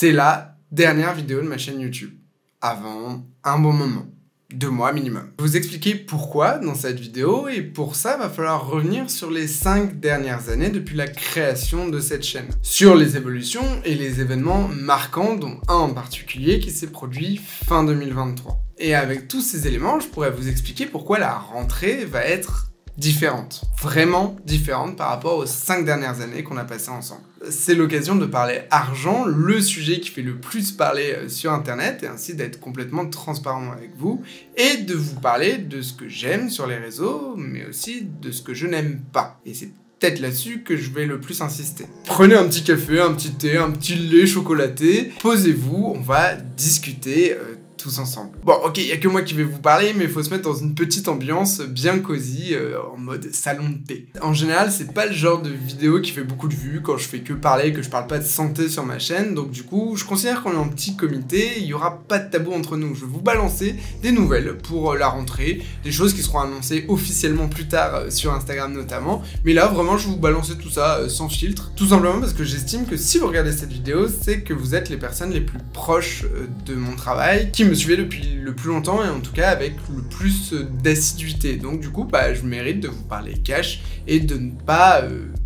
C'est la dernière vidéo de ma chaîne YouTube, avant un bon moment, 2 mois minimum. Je vais vous expliquer pourquoi dans cette vidéo, et pour ça, il va falloir revenir sur les 5 dernières années depuis la création de cette chaîne, sur les évolutions et les événements marquants, dont un en particulier qui s'est produit fin 2023. Et avec tous ces éléments, je pourrais vous expliquer pourquoi la rentrée va être différente, vraiment différente par rapport aux 5 dernières années qu'on a passées ensemble. C'est l'occasion de parler argent, le sujet qui fait le plus parler sur internet, et ainsi d'être complètement transparent avec vous, et de vous parler de ce que j'aime sur les réseaux, mais aussi de ce que je n'aime pas. Et c'est peut-être là-dessus que je vais le plus insister. Prenez un petit café, un petit thé, un petit lait chocolaté, posez-vous, on va discuter tous ensemble. Bon, ok, il n'y a que moi qui vais vous parler, mais il faut se mettre dans une petite ambiance bien cosy, en mode salon de thé. En général, c'est pas le genre de vidéo qui fait beaucoup de vues quand je fais que parler, que je parle pas de santé sur ma chaîne, donc du coup, je considère qu'on est en petit comité, il y aura pas de tabou entre nous. Je vais vous balancer des nouvelles pour la rentrée, des choses qui seront annoncées officiellement plus tard sur Instagram notamment, mais là, vraiment, je vais vous balancer tout ça sans filtre, tout simplement parce que j'estime que si vous regardez cette vidéo, c'est que vous êtes les personnes les plus proches de mon travail, qui me suivez depuis le plus longtemps et en tout cas avec le plus d'assiduité. Donc du coup, bah, je mérite de vous parler cash et de ne pas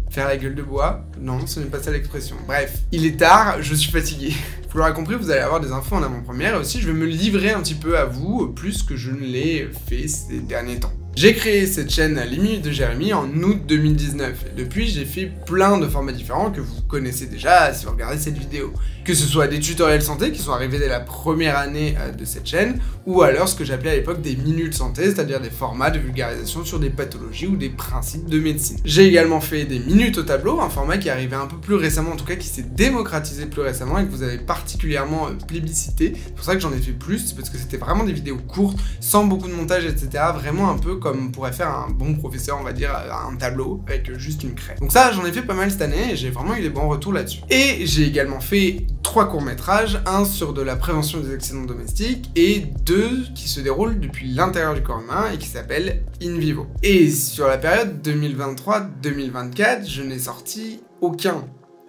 faire la gueule de bois. Non, ce n'est pas ça l'expression. Bref, il est tard, je suis fatigué. Vous l'aurez compris, vous allez avoir des infos en avant-première et aussi je vais me livrer un petit peu à vous, plus que je ne l'ai fait ces derniers temps. J'ai créé cette chaîne Les Minutes de Jérémy en août 2019 et depuis j'ai fait plein de formats différents que vous connaissez déjà si vous regardez cette vidéo. Que ce soit des tutoriels santé qui sont arrivés dès la première année de cette chaîne, ou alors ce que j'appelais à l'époque des minutes santé, c'est-à-dire des formats de vulgarisation sur des pathologies ou des principes de médecine. J'ai également fait des minutes au tableau, un format qui est arrivé un peu plus récemment, en tout cas qui s'est démocratisé plus récemment et que vous avez particulièrement plébiscité. C'est pour ça que j'en ai fait plus, parce que c'était vraiment des vidéos courtes, sans beaucoup de montage, etc. Vraiment un peu comme pourrait faire un bon professeur, on va dire, un tableau avec juste une craie. Donc ça, j'en ai fait pas mal cette année et j'ai vraiment eu des bons retours là-dessus. Et j'ai également fait 3 courts-métrages, un sur de la prévention des accidents domestiques et 2 qui se déroulent depuis l'intérieur du corps humain et qui s'appellent In Vivo. Et sur la période 2023-2024, je n'ai sorti aucun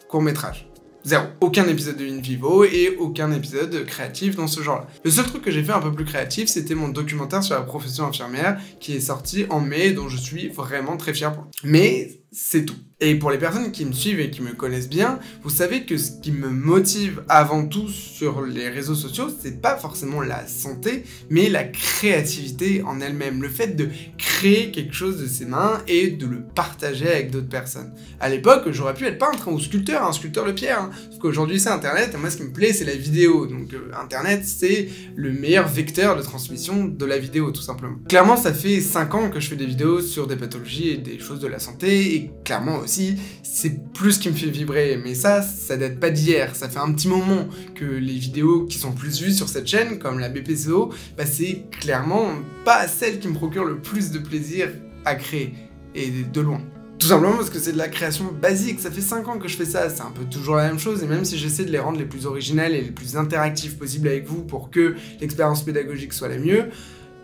court-métrage. Zéro. Aucun épisode de In Vivo et aucun épisode créatif dans ce genre-là. Le seul truc que j'ai fait un peu plus créatif, c'était mon documentaire sur la profession infirmière qui est sorti en mai, dont je suis vraiment très fier pour. Mais c'est tout. Et pour les personnes qui me suivent et qui me connaissent bien, vous savez que ce qui me motive avant tout sur les réseaux sociaux, c'est pas forcément la santé, mais la créativité en elle-même. Le fait de créer quelque chose de ses mains et de le partager avec d'autres personnes. À l'époque, j'aurais pu être peintre ou sculpteur, un sculpteur de pierre. Sauf qu'aujourd'hui, c'est Internet, et moi, ce qui me plaît, c'est la vidéo. Donc, Internet, c'est le meilleur vecteur de transmission de la vidéo, tout simplement. Clairement, ça fait 5 ans que je fais des vidéos sur des pathologies et des choses de la santé, et clairement aussi, c'est plus ce qui me fait vibrer, mais ça date pas d'hier, ça fait un petit moment que les vidéos qui sont plus vues sur cette chaîne, comme la BPCO, bah c'est clairement pas celle qui me procure le plus de plaisir à créer, et de loin. Tout simplement parce que c'est de la création basique, ça fait 5 ans que je fais ça, c'est un peu toujours la même chose, et même si j'essaie de les rendre les plus originales et les plus interactives possibles avec vous pour que l'expérience pédagogique soit la mieux,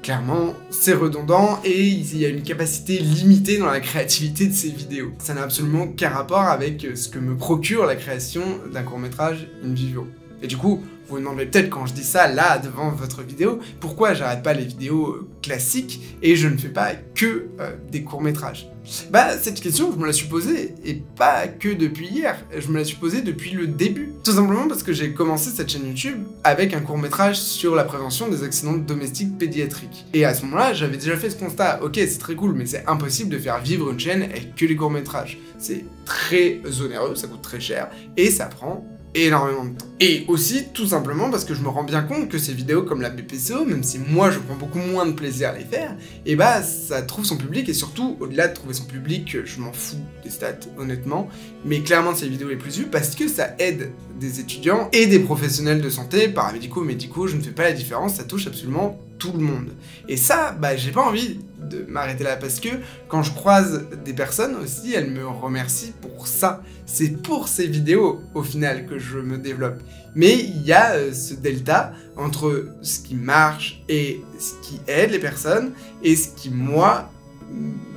clairement, c'est redondant et il y a une capacité limitée dans la créativité de ces vidéos. Ça n'a absolument aucun rapport avec ce que me procure la création d'un court-métrage In Vivo. Et du coup, vous vous demandez peut-être quand je dis ça là devant votre vidéo, pourquoi j'arrête pas les vidéos classiques et je ne fais pas que des courts-métrages. Bah cette question je me la suis posée, et pas que depuis hier, je me la suis posée depuis le début. Tout simplement parce que j'ai commencé cette chaîne YouTube avec un court-métrage sur la prévention des accidents domestiques pédiatriques. Et à ce moment-là, j'avais déjà fait ce constat, ok c'est très cool, mais c'est impossible de faire vivre une chaîne avec que les courts-métrages. C'est très onéreux, ça coûte très cher, et ça prend énormément de temps. Et aussi, tout simplement, parce que je me rends bien compte que ces vidéos comme la BPCO, même si moi je prends beaucoup moins de plaisir à les faire, et bah ça trouve son public, et surtout, au-delà de trouver son public, je m'en fous des stats, honnêtement, mais clairement c'est les vidéos les plus vues parce que ça aide des étudiants et des professionnels de santé, paramédicaux, médicaux, je ne fais pas la différence, ça touche absolument tout le monde. Et ça, bah j'ai pas envie de m'arrêter là parce que quand je croise des personnes aussi, elles me remercient pour ça. C'est pour ces vidéos au final que je me développe. Mais il y a ce delta entre ce qui marche et ce qui aide les personnes et ce qui moi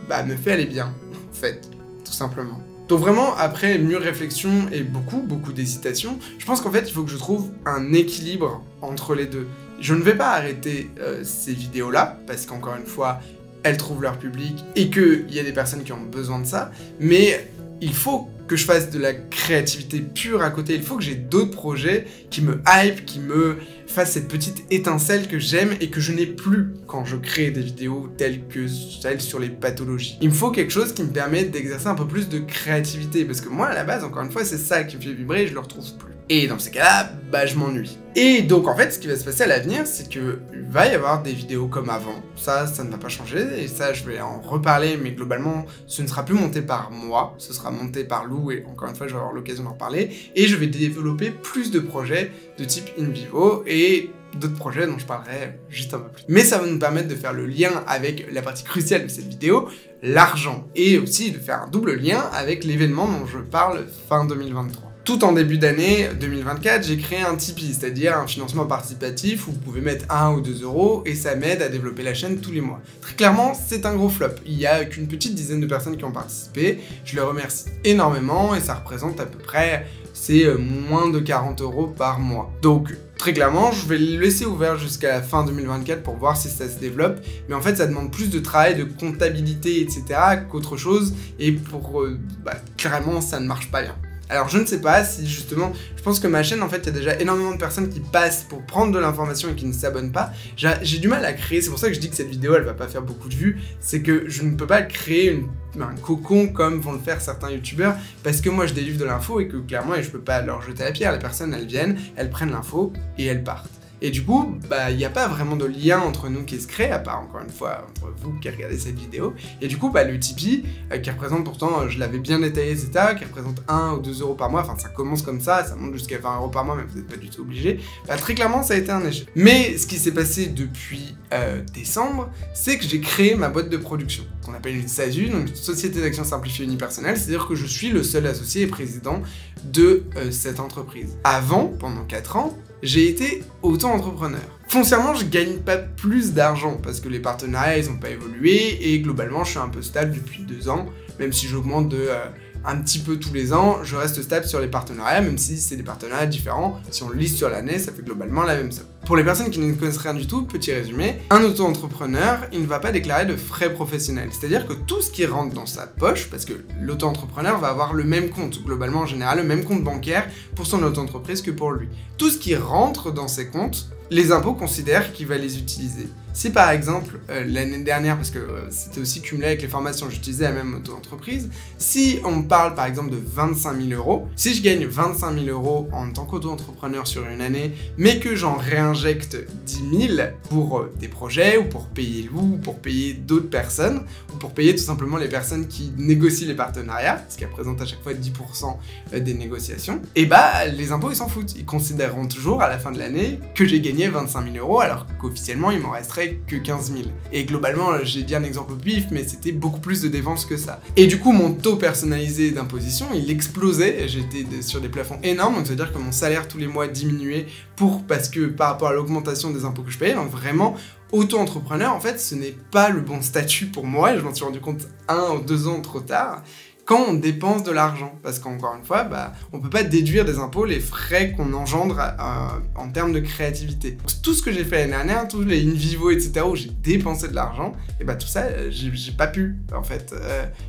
bah, me fait aller bien en fait, tout simplement. Donc vraiment, après mûre réflexion et beaucoup d'hésitation, je pense qu'en fait, il faut que je trouve un équilibre entre les deux. Je ne vais pas arrêter ces vidéos-là, parce qu'encore une fois, elles trouvent leur public et qu'il y a des personnes qui ont besoin de ça, mais il faut que je fasse de la créativité pure à côté, il faut que j'ai d'autres projets qui me hype, qui me fassent cette petite étincelle que j'aime et que je n'ai plus quand je crée des vidéos telles que celles sur les pathologies. Il me faut quelque chose qui me permette d'exercer un peu plus de créativité, parce que moi à la base, encore une fois, c'est ça qui me fait vibrer et je le retrouve plus. Et dans ces cas-là, bah je m'ennuie. Et donc en fait, ce qui va se passer à l'avenir, c'est que il va y avoir des vidéos comme avant. Ça ne va pas changer, et ça je vais en reparler, mais globalement, ce ne sera plus monté par moi, ce sera monté par Lou, et encore une fois, je vais avoir l'occasion d'en reparler, et je vais développer plus de projets de type in vivo, et d'autres projets dont je parlerai juste un peu plus. Mais ça va nous permettre de faire le lien avec la partie cruciale de cette vidéo, l'argent, et aussi de faire un double lien avec l'événement dont je parle fin 2023. Tout en début d'année 2024, j'ai créé un Tipeee, c'est-à-dire un financement participatif où vous pouvez mettre 1 ou 2 euros et ça m'aide à développer la chaîne tous les mois. Très clairement, c'est un gros flop. Il n'y a qu'une petite dizaine de personnes qui ont participé. Je les remercie énormément et ça représente à peu près, c'est moins de 40 euros par mois. Donc, très clairement, je vais le laisser ouvert jusqu'à la fin 2024 pour voir si ça se développe. Mais en fait, ça demande plus de travail, de comptabilité, etc. qu'autre chose. Et pour, clairement, ça ne marche pas bien. Alors je ne sais pas si justement, je pense que ma chaîne en fait il y a déjà énormément de personnes qui passent pour prendre de l'information et qui ne s'abonnent pas. J'ai du mal à créer, c'est pour ça que je dis que cette vidéo elle va pas faire beaucoup de vues, c'est que je ne peux pas créer un cocon comme vont le faire certains youtubeurs parce que moi je délivre de l'info et que clairement je peux pas leur jeter la pierre, les personnes elles viennent, elles prennent l'info et elles partent. Et du coup, il n'y a pas vraiment de lien entre nous qui se crée, à part encore une fois entre vous qui regardez cette vidéo. Et du coup, le Tipeee, qui représente pourtant, je l'avais bien détaillé, etc., qui représente 1 ou 2 euros par mois, enfin ça commence comme ça monte jusqu'à 20 euros par mois, mais vous n'êtes pas du tout obligé. Très clairement, ça a été un échec. Mais ce qui s'est passé depuis décembre, c'est que j'ai créé ma boîte de production, qu'on appelle une SASU, donc une Société d'Action Simplifiée Unipersonnelle, c'est-à-dire que je suis le seul associé et président de cette entreprise. Avant, pendant 4 ans, j'ai été auto-entrepreneur. Foncièrement, je gagne pas plus d'argent parce que les partenariats, ils ont pas évolué et globalement, je suis un peu stable depuis 2 ans, même si j'augmente de un petit peu tous les ans, je reste stable sur les partenariats, même si c'est des partenariats différents. Si on le liste sur l'année, ça fait globalement la même somme. Pour les personnes qui ne connaissent rien du tout, petit résumé, un auto-entrepreneur, il ne va pas déclarer de frais professionnels. C'est-à-dire que tout ce qui rentre dans sa poche, parce que l'auto-entrepreneur va avoir le même compte, globalement en général, le même compte bancaire pour son auto-entreprise que pour lui. Tout ce qui rentre dans ses comptes, les impôts considèrent qu'il va les utiliser. Si par exemple, l'année dernière, parce que c'était aussi cumulé avec les formations, j'utilisais la même auto-entreprise, si on parle par exemple de 25 000 euros, si je gagne 25 000 euros en tant qu'auto-entrepreneur sur une année, mais que j'en réinjecte 10 000 pour des projets, ou pour payer Lou, ou pour payer d'autres personnes, ou pour payer tout simplement les personnes qui négocient les partenariats, ce qui représente à chaque fois 10% des négociations, et les impôts ils s'en foutent. Ils considéreront toujours à la fin de l'année que j'ai gagné 25 000 euros, alors qu'officiellement il m'en resterait que 15 000. Et globalement, j'ai dit un exemple au pif, mais c'était beaucoup plus de dépenses que ça. Et du coup, mon taux personnalisé d'imposition, il explosait, j'étais sur des plafonds énormes, donc ça veut dire que mon salaire tous les mois diminuait parce que par rapport à l'augmentation des impôts que je payais, donc vraiment, auto-entrepreneur, en fait, ce n'est pas le bon statut pour moi, et je m'en suis rendu compte 1 ou 2 ans trop tard, quand on dépense de l'argent, parce qu'encore une fois, on peut pas déduire des impôts les frais qu'on engendre en termes de créativité. Tout ce que j'ai fait l'année dernière, tous les in vivo, etc., où j'ai dépensé de l'argent, et tout ça, j'ai pas pu, en fait,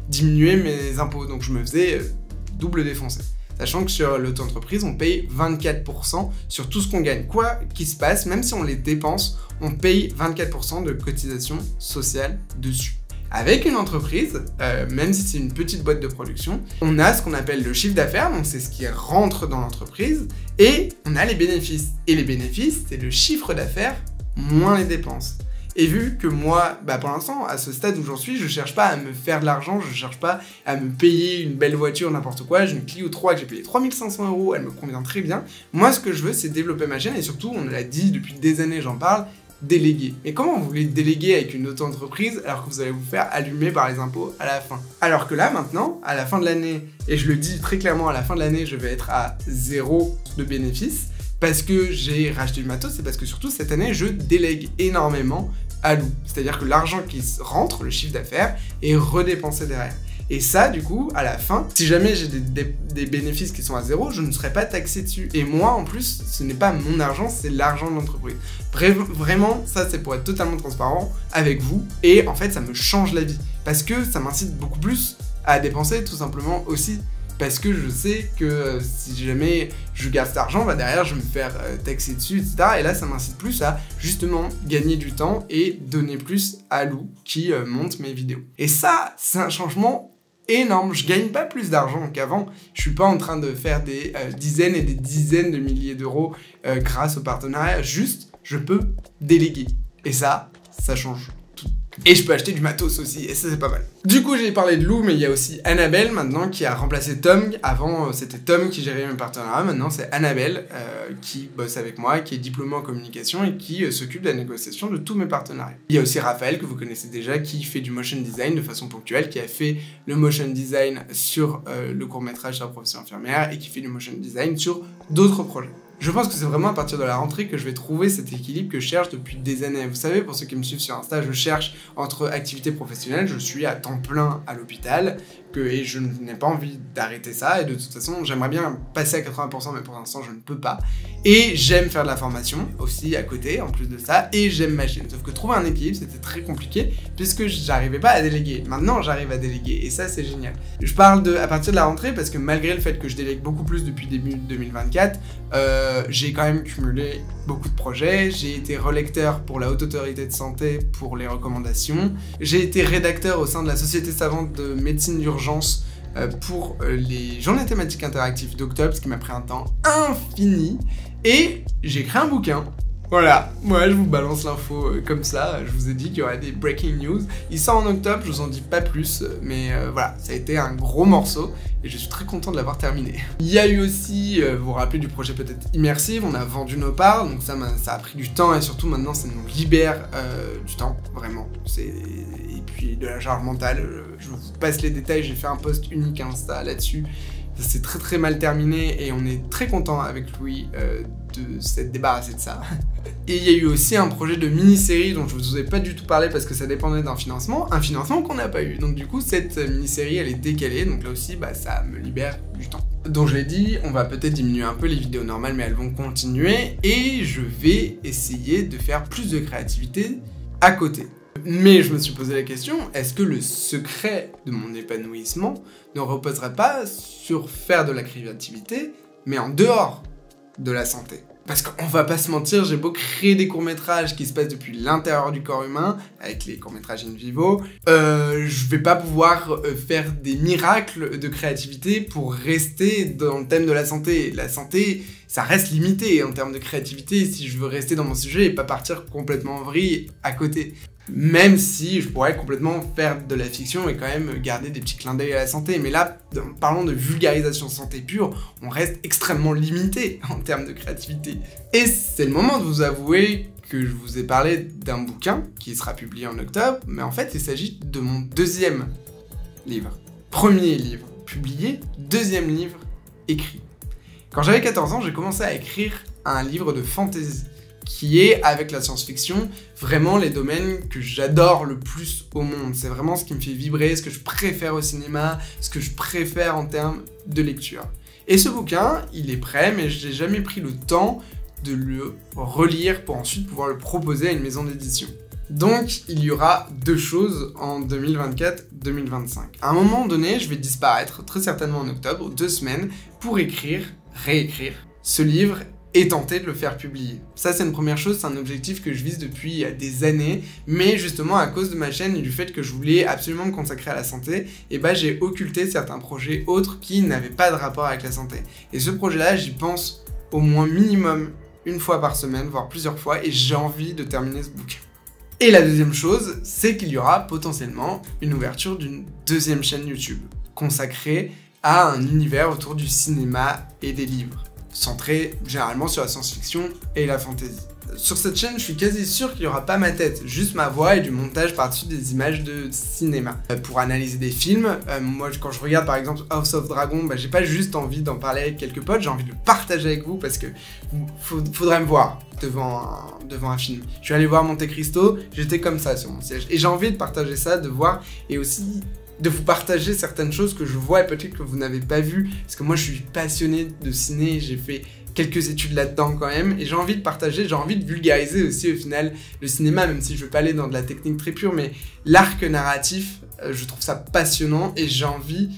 diminuer mes impôts, donc je me faisais double défoncer. Sachant que sur l'auto-entreprise, on paye 24% sur tout ce qu'on gagne. Quoi qu'il se passe, même si on les dépense, on paye 24% de cotisation sociale dessus. Avec une entreprise, même si c'est une petite boîte de production, on a ce qu'on appelle le chiffre d'affaires, donc c'est ce qui rentre dans l'entreprise, et on a les bénéfices. Et les bénéfices, c'est le chiffre d'affaires moins les dépenses. Et vu que moi, pour l'instant, à ce stade où j'en suis, je cherche pas à me faire de l'argent, je cherche pas à me payer une belle voiture, n'importe quoi, j'ai une Clio 3 que j'ai payé 3 500 €, elle me convient très bien. Moi, ce que je veux, c'est développer ma chaîne, et surtout, on l'a dit depuis des années, j'en parle, déléguer. Mais comment vous voulez déléguer avec une auto-entreprise alors que vous allez vous faire allumer par les impôts à la fin? Alors que là, maintenant, à la fin de l'année, et je le dis très clairement, à la fin de l'année, je vais être à 0 de bénéfices, parce que j'ai racheté du matos, c'est parce que surtout cette année, je délègue énormément à Lou. C'est-à-dire que l'argent qui rentre, le chiffre d'affaires, est redépensé derrière. Et ça, du coup, à la fin, si jamais j'ai des bénéfices qui sont à zéro, je ne serai pas taxé dessus. Et moi, en plus, ce n'est pas mon argent, c'est l'argent de l'entreprise. Vraiment, ça, c'est pour être totalement transparent avec vous. Et en fait, ça me change la vie. Parce que ça m'incite beaucoup plus à dépenser, tout simplement aussi. Parce que je sais que si jamais je garde cet argent, bah derrière je vais me faire taxer dessus, etc. Et là ça m'incite plus à justement gagner du temps et donner plus à Lou qui monte mes vidéos. Et ça, c'est un changement énorme. Je gagne pas plus d'argent qu'avant. Je suis pas en train de faire des dizaines et des dizaines de milliers d'euros grâce au partenariat. Juste, je peux déléguer. Et ça change. Et je peux acheter du matos aussi, et ça c'est pas mal. Du coup j'ai parlé de Lou, mais il y a aussi Annabelle maintenant qui a remplacé Tom. Avant c'était Tom qui gérait mes partenariats, maintenant c'est Annabelle qui bosse avec moi, qui est diplômée en communication et qui s'occupe de la négociation de tous mes partenariats. Il y a aussi Raphaël que vous connaissez déjà qui fait du motion design de façon ponctuelle, qui a fait le motion design sur le court-métrage sur la profession infirmière et qui fait du motion design sur d'autres projets. Je pense que c'est vraiment à partir de la rentrée que je vais trouver cet équilibre que je cherche depuis des années. Vous savez, pour ceux qui me suivent sur Insta, je cherche entre activités professionnelles, je suis à temps plein à l'hôpital, et je n'ai pas envie d'arrêter ça, et de toute façon, j'aimerais bien passer à 80%, mais pour l'instant, je ne peux pas. Et j'aime faire de la formation aussi à côté, en plus de ça, et j'aime ma chaîne. Sauf que trouver un équilibre, c'était très compliqué, puisque j'arrivais pas à déléguer. Maintenant, j'arrive à déléguer, et ça, c'est génial. Je parle à partir de la rentrée, parce que malgré le fait que je délègue beaucoup plus depuis début 2024, j'ai quand même cumulé beaucoup de projets. J'ai été relecteur pour la Haute Autorité de Santé pour les recommandations. J'ai été rédacteur au sein de la Société savante de médecine d'urgence pour les journées thématiques interactives d'octobre, ce qui m'a pris un temps infini. Et j'ai créé un bouquin. Voilà, moi je vous balance l'info comme ça, je vous ai dit qu'il y aurait des breaking news. Il sort en octobre, je vous en dis pas plus, mais voilà, ça a été un gros morceau et je suis très content de l'avoir terminé. Il y a eu aussi, vous vous rappelez du projet peut-être Immersive, on a vendu nos parts, donc ça a pris du temps et surtout maintenant ça nous libère du temps, vraiment. Et puis de la charge mentale, je vous passe les détails, j'ai fait un post unique Insta là-dessus. Ça s'est très mal terminé et on est très content avec Louis de s'être débarrassé de ça. Et il y a eu aussi un projet de mini-série dont je vous ai pas du tout parlé parce que ça dépendait d'un financement, un financement qu'on n'a pas eu. Donc du coup cette mini-série elle est décalée, donc là aussi bah, ça me libère du temps. Donc je l'ai dit, on va peut-être diminuer un peu les vidéos normales mais elles vont continuer et je vais essayer de faire plus de créativité à côté. Mais je me suis posé la question, est-ce que le secret de mon épanouissement ne reposerait pas sur faire de la créativité, mais en dehors de la santé? Parce qu'on va pas se mentir, j'ai beau créer des courts-métrages qui se passent depuis l'intérieur du corps humain, avec les courts-métrages in vivo, je vais pas pouvoir faire des miracles de créativité pour rester dans le thème de la santé. La santé, ça reste limité en termes de créativité si je veux rester dans mon sujet et pas partir complètement en vrille à côté. Même si je pourrais complètement faire de la fiction et quand même garder des petits clins d'œil à la santé. Mais là, parlons de vulgarisation santé pure, on reste extrêmement limité en termes de créativité. Et c'est le moment de vous avouer que je vous ai parlé d'un bouquin qui sera publié en octobre, mais en fait il s'agit de mon deuxième livre. Premier livre publié, deuxième livre écrit. Quand j'avais 14 ans, j'ai commencé à écrire un livre de fantasy, qui est, avec la science-fiction, vraiment les domaines que j'adore le plus au monde. C'est vraiment ce qui me fait vibrer, ce que je préfère au cinéma, ce que je préfère en termes de lecture. Et ce bouquin, il est prêt, mais je n'ai jamais pris le temps de le relire pour ensuite pouvoir le proposer à une maison d'édition. Donc, il y aura deux choses en 2024-2025. À un moment donné, je vais disparaître, très certainement en octobre, 2 semaines, pour réécrire ce livre et tenter de le faire publier. Ça, c'est une première chose, c'est un objectif que je vise depuis des années, mais justement, à cause de ma chaîne et du fait que je voulais absolument me consacrer à la santé, et bah, j'ai occulté certains projets autres qui n'avaient pas de rapport avec la santé. Et ce projet-là, j'y pense au moins minimum une fois par semaine, voire plusieurs fois, et j'ai envie de terminer ce bouquin. Et la deuxième chose, c'est qu'il y aura potentiellement une ouverture d'une deuxième chaîne YouTube, consacrée à un univers autour du cinéma et des livres, centré généralement sur la science-fiction et la fantasy. Sur cette chaîne, je suis quasi sûr qu'il n'y aura pas ma tête, juste ma voix et du montage par-dessus des images de cinéma. Pour analyser des films, moi quand je regarde par exemple House of Dragon, bah, j'ai pas juste envie d'en parler avec quelques potes, j'ai envie de le partager avec vous parce que faudrait me voir devant un film. Je suis allé voir Monte Cristo, j'étais comme ça sur mon siège. Et j'ai envie de partager ça, de voir et aussi de vous partager certaines choses que je vois et peut-être que vous n'avez pas vues, parce que moi je suis passionné de ciné, j'ai fait quelques études là-dedans quand même, et j'ai envie de partager, j'ai envie de vulgariser aussi au final le cinéma, même si je veux pas aller dans de la technique très pure, mais l'arc narratif, je trouve ça passionnant et j'ai envie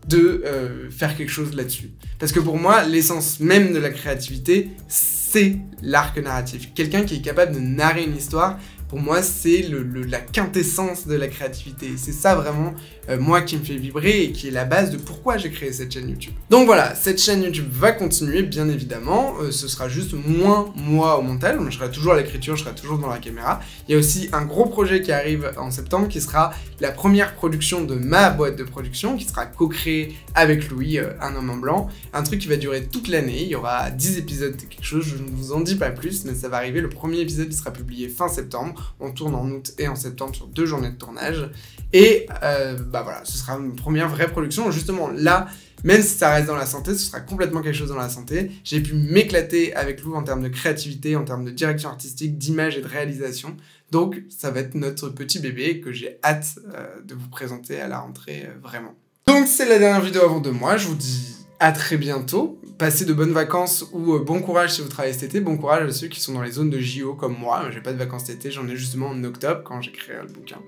de faire quelque chose là-dessus. Parce que pour moi, l'essence même de la créativité, c'est l'arc narratif. Quelqu'un qui est capable de narrer une histoire, pour moi, c'est la quintessence de la créativité. C'est ça vraiment, moi, qui me fait vibrer et qui est la base de pourquoi j'ai créé cette chaîne YouTube. Donc voilà, cette chaîne YouTube va continuer, bien évidemment. Ce sera juste moins moi au montage. Je serai toujours à l'écriture, je serai toujours dans la caméra. Il y a aussi un gros projet qui arrive en septembre, qui sera la première production de ma boîte de production, qui sera co-créée avec Louis, un homme en blanc. Un truc qui va durer toute l'année. Il y aura 10 épisodes de quelque chose, je ne vous en dis pas plus, mais ça va arriver. Le premier épisode, il sera publié fin septembre. On tourne en août et en septembre sur 2 journées de tournage. Et bah voilà, ce sera une première vraie production. Justement, là, même si ça reste dans la santé, ce sera complètement quelque chose dans la santé. J'ai pu m'éclater avec Lou en termes de créativité, en termes de direction artistique, d'image et de réalisation. Donc, ça va être notre petit bébé que j'ai hâte de vous présenter à la rentrée, vraiment. Donc, c'est la dernière vidéo avant 2 mois. Je vous dis à très bientôt. Passez de bonnes vacances ou bon courage si vous travaillez cet été. Bon courage à ceux qui sont dans les zones de JO comme moi. J'ai pas de vacances cet été, j'en ai justement en octobre quand j'écris le bouquin.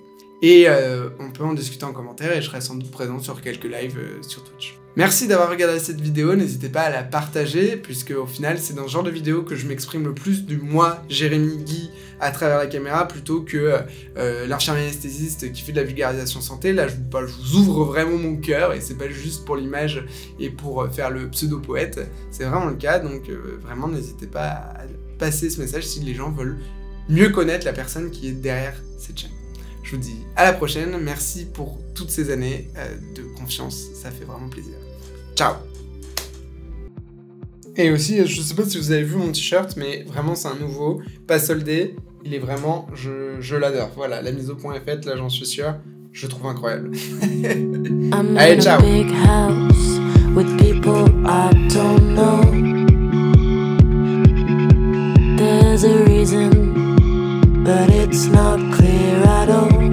Et on peut en discuter en commentaire et je serai sans doute présent sur quelques lives sur Twitch. Merci d'avoir regardé cette vidéo, n'hésitez pas à la partager, puisque au final c'est dans ce genre de vidéo que je m'exprime le plus du moi, Jérémy Guy, à travers la caméra, plutôt que l'infirmier anesthésiste qui fait de la vulgarisation santé. Là je vous ouvre vraiment mon cœur, et c'est pas juste pour l'image et pour faire le pseudo-poète, c'est vraiment le cas, donc vraiment n'hésitez pas à passer ce message si les gens veulent mieux connaître la personne qui est derrière cette chaîne. Je vous dis à la prochaine, merci pour toutes ces années de confiance, ça fait vraiment plaisir. Ciao! Et aussi, je sais pas si vous avez vu mon t-shirt, mais vraiment c'est un nouveau, pas soldé, il est vraiment, je l'adore. Voilà, la mise au point est faite, là j'en suis sûr, je le trouve incroyable. Allez, ciao!